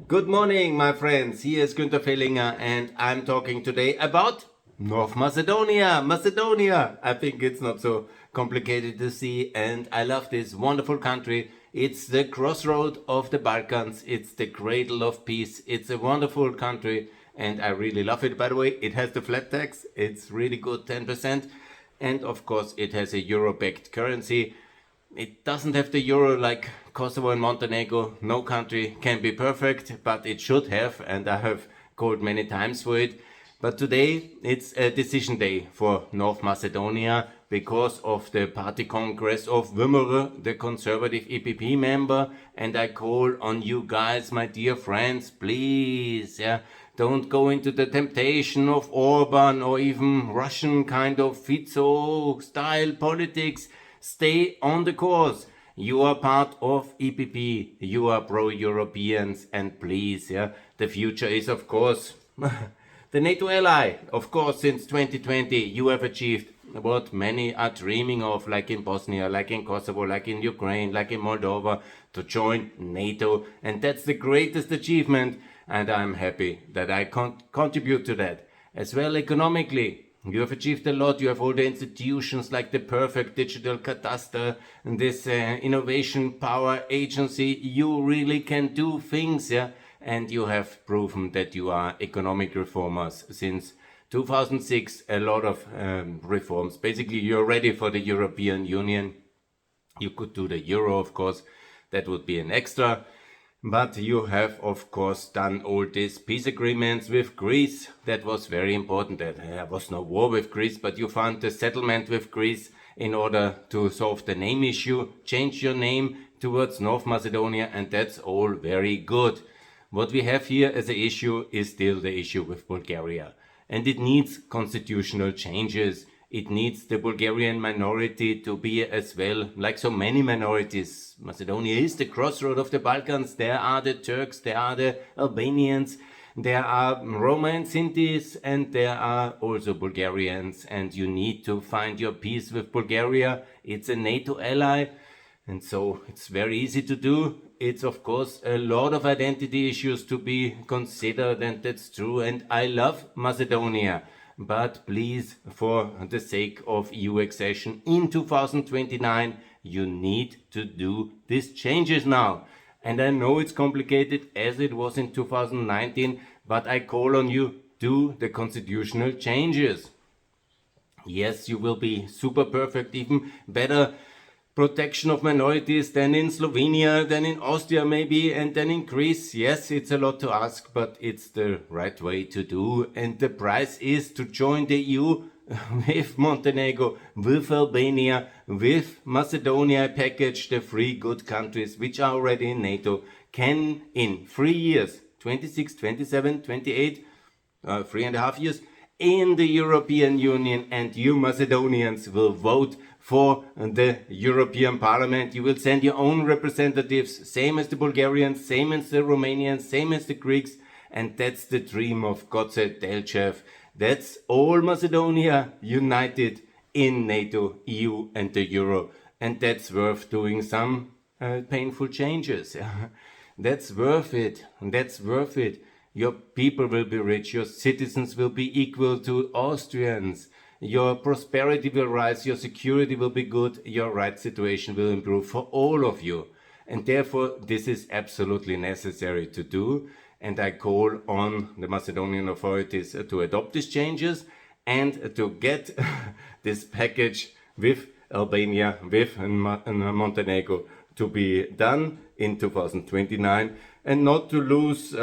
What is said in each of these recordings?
Good morning, my friends. Here is Günther Fellinger, and I'm talking today about North Macedonia. Macedonia! I think it's not so complicated to see, and I love this wonderful country. It's the crossroad of the Balkans. It's the cradle of peace. It's a wonderful country, and I really love it. By the way, it has the flat tax. It's really good, 10%. And of course, it has a euro-backed currency. It doesn't have the euro like Kosovo and Montenegro. No country can be perfect, but it should have, and I have called many times for it. But today it's a decision day for North Macedonia because of the party congress of Vimere, the conservative EPP member, and I call on you guys, my dear friends, please, don't go into the temptation of Orban or even Russian kind of Fico style politics. Stay on the course. You are part of EPP. You are pro-Europeans, and please, the future is, of course, the NATO ally. Of course, since 2020, you have achieved what many are dreaming of, like in Bosnia, like in Kosovo, like in Ukraine, like in Moldova, to join NATO. And that's the greatest achievement, and I'm happy that I contribute to that. As well economically, you have achieved a lot. You have all the institutions like the perfect digital cadastre and this innovation power agency. You really can do things, and you have proven that you are economic reformers. Since 2006, a lot of reforms. Basically, you're ready for the European Union. You could do the euro, of course. That would be an extra. But you have, of course, done all these peace agreements with Greece. That was very important. There was no war with Greece, but you found a settlement with Greece in order to solve the name issue. Change your name towards North Macedonia, and that's all very good. What we have here as an issue is still the issue with Bulgaria. And it needs constitutional changes. It needs the Bulgarian minority to be as well, like so many minorities. Macedonia is the crossroad of the Balkans. There are the Turks, there are the Albanians, there are Roma and Sintis, and there are also Bulgarians. And you need to find your peace with Bulgaria. It's a NATO ally, and so it's very easy to do. It's of course a lot of identity issues to be considered, and that's true. And I love Macedonia. But please, for the sake of EU accession in 2029, you need to do these changes now. And I know it's complicated as it was in 2019, but I call on you, do the constitutional changes. Yes, you will be super perfect, even better protection of minorities than in Slovenia, than in Austria maybe, and then in Greece. Yes, it's a lot to ask, but it's the right way to do. And the price is to join the EU with Montenegro, with Albania, with Macedonia package, the three good countries which are already in NATO, can in 3 years, 26, 27, 28, 3.5 years, in the European Union, and you Macedonians will vote for the European Parliament. You will send your own representatives, same as the Bulgarians, same as the Romanians, same as the Greeks, and that's the dream of Goce Delchev. That's all Macedonia united in NATO, EU and the Euro, and that's worth doing some painful changes. That's worth it, that's worth it. Your people will be rich, your citizens will be equal to Austrians, your prosperity will rise, your security will be good, your right situation will improve for all of you. And therefore, this is absolutely necessary to do. And I call on the Macedonian authorities to adopt these changes and to get this package with Albania, with Montenegro to be done in 2029 and not to lose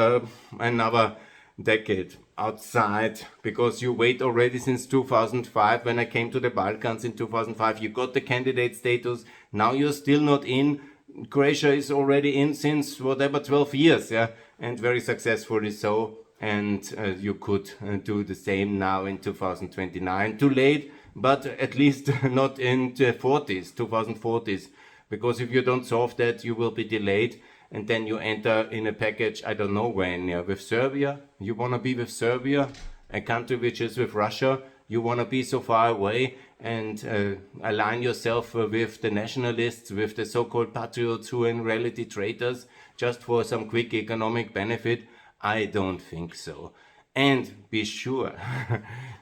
another decade outside, because you wait already since 2005. When I came to the Balkans in 2005, you got the candidate status. Now you're still not in. Croatia is already in since whatever 12 years, and very successfully so. And you could do the same now in 2029. Too late, but at least not in the 2040s, because if you don't solve that, you will be delayed. And then you enter in a package, I don't know when, with Serbia. You want to be with Serbia, a country which is with Russia. You want to be so far away, and align yourself with the nationalists, with the so-called patriots who are in reality traitors just for some quick economic benefit? I don't think so. And be sure,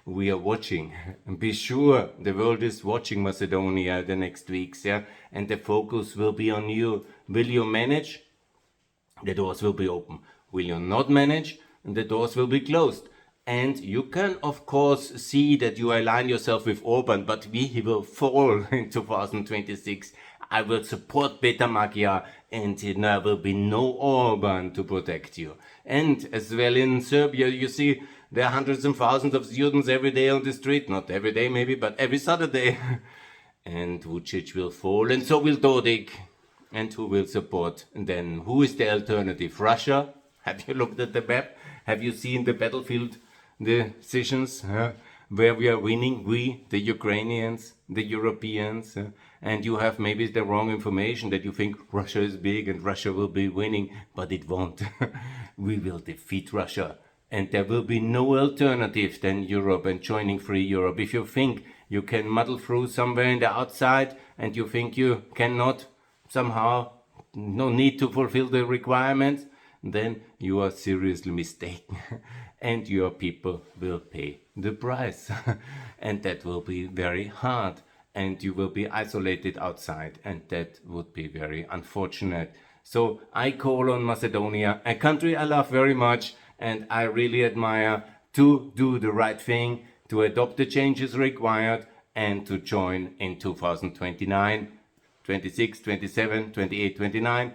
we are watching. Be sure the world is watching Macedonia the next weeks, yeah? And the focus will be on you. Will you manage? The doors will be open. Will you not manage? The doors will be closed. And you can, of course, see that you align yourself with Orban, but he will fall in 2026. I will support Beta Magyar, and there will be no Orban to protect you. And as well in Serbia, you see, there are hundreds and thousands of students every day on the street. Not every day maybe, but every Saturday. And Vucic will fall, and so will Dodik. And who will support? And then who is the alternative? Russia? Have you looked at the map? Have you seen the battlefield decisions where we are winning? We, the Ukrainians, the Europeans. And you have maybe the wrong information that you think Russia is big and Russia will be winning, but it won't. We will defeat Russia. And there will be no alternative than Europe and joining free Europe. If you think you can muddle through somewhere in the outside and you think you cannot somehow, no need to fulfill the requirements, then you are seriously mistaken. And your people will pay the price. And that will be very hard. And you will be isolated outside. And that would be very unfortunate. So I call on Macedonia, a country I love very much and I really admire, to do the right thing, to adopt the changes required and to join in 2029, 26, 27, 28, 29.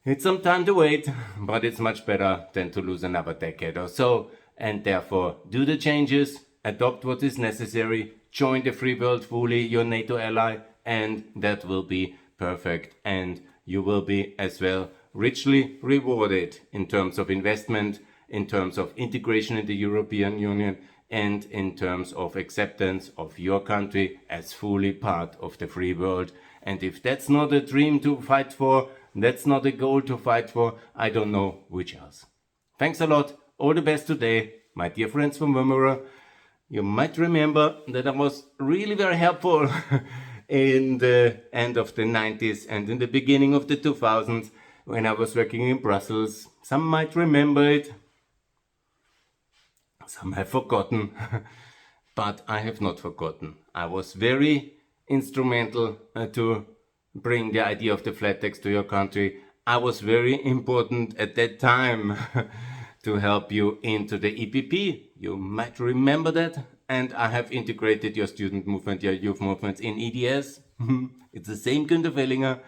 It's some time to wait, but it's much better than to lose another decade or so. And therefore, do the changes, adopt what is necessary, join the free world fully, your NATO ally, and that will be perfect. And you will be as well richly rewarded in terms of investment, in terms of integration in the European Union, and in terms of acceptance of your country as fully part of the free world. And if that's not a dream to fight for, that's not a goal to fight for, I don't know which else. Thanks a lot. All the best today, my dear friends from Wimmera. You might remember that I was really very helpful in the end of the 90s and in the beginning of the 2000s when I was working in Brussels. Some might remember it. Some have forgotten. But I have not forgotten. I was very instrumental to bring the idea of the flat tax to your country. I was very important at that time to help you into the EPP. You might remember that. And I have integrated your student movement, your youth movements in EDS. It's the same Günter Fellinger.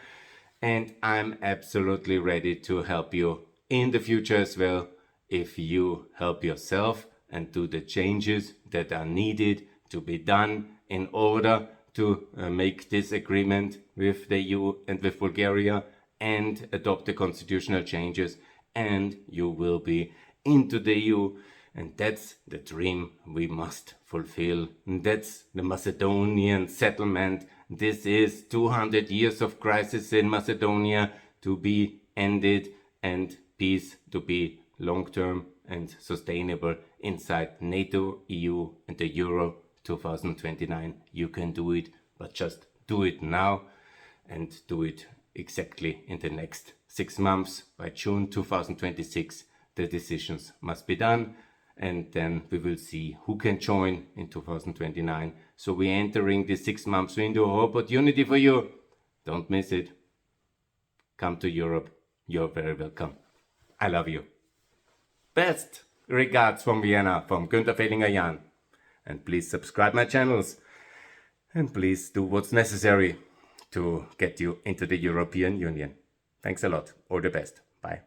And I'm absolutely ready to help you in the future as well if you help yourself and do the changes that are needed to be done in order to make this agreement with the EU and with Bulgaria and adopt the constitutional changes, and you will be into the EU. And that's the dream we must fulfill. And that's the Macedonian settlement. This is 200 years of crisis in Macedonia to be ended and peace to be long-term and sustainable inside NATO, EU and the Euro 2029. You can do it, but just do it now and do it exactly in the next 6 months. By June 2026, the decisions must be done. And then we will see who can join in 2029. So we're entering the 6 months window of opportunity for you. Don't miss it. Come to Europe. You're very welcome. I love you. Best regards from Vienna, from Günter Fellinger Jan. And please subscribe my channels. And please do what's necessary to get you into the European Union. Thanks a lot. All the best. Bye.